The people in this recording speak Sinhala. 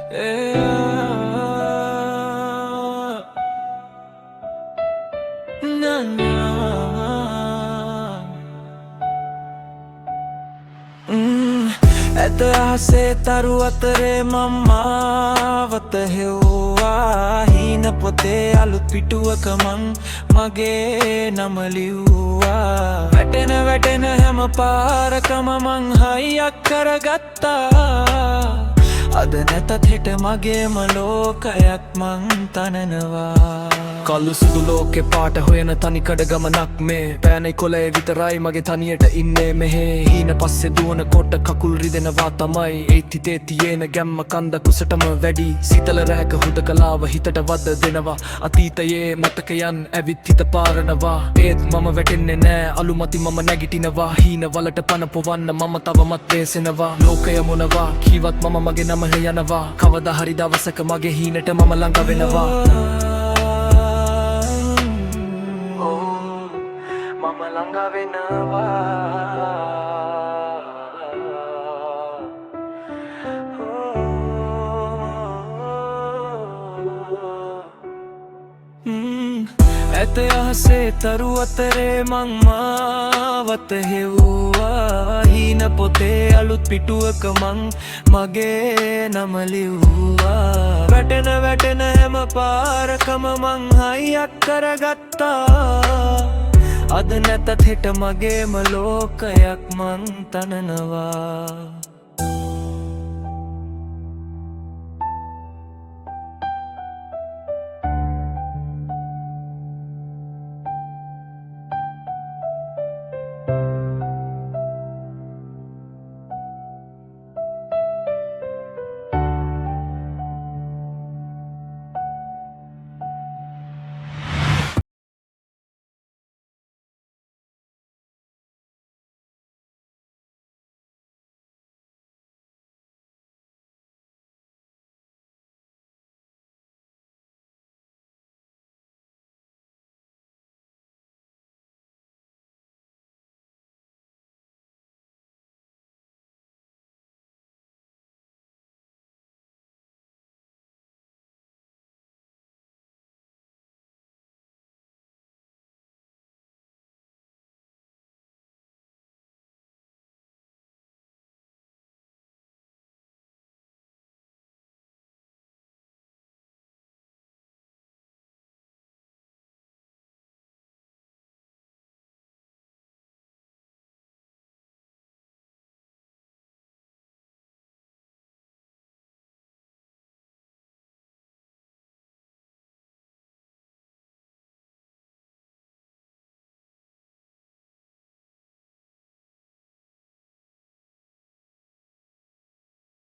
Na na. ඇත අහසේ තරු අතරේ මම්මාවත හෙව්වා හීන පොතේ අලුත් පිටුවක මං මගේ නම ලිව්වා වැටෙන හැම පාරකම මං හයියක් කරගත්තා අද නැතත් හෙට මගේම ලෝකයක් මං තනනවා කල්ලු සුදු ලෝකෙ පාට හොයන තනිකඩ ගමනක් මේ පෑනයි කොලේ විතරයි මගේ තනියට ඉන්නේ මෙහෙ හීන පස්සේ දුවන කොට කකුල් රිදෙනවා තමයි ඒත් හිතේ තියෙන ගැම්ම කන්ද කුසටම වැඩි සීතල රැක හුදකලාව හිතට වද දෙනවා අතීතයේ මතකයන් ඇවිත් හිත පාරනවා ඒත් මම වැටෙන්නේ නෑ අලුමති මම නැගිටිනවා හීන වලට පන පොවන්න මම තවමත් වේසෙනවා ලෝකය මොනවා කීවත් මම මගේ නම යනවා කවදා හරි දවසක මගේ හීනට මම ළඟ වෙනවා මම ළඟ වෙනවා ඇත අහසේ තරු අතරේ මං මාවත හෙව්වා හීන පොතේ අලුත් පිටුවක මං මගේ නම ලිව්වා වැටෙන හැම පාරකම මං හයියක් කරගත්තා අද නැතත් හෙට මගේම ලෝකයක් මං තනනවා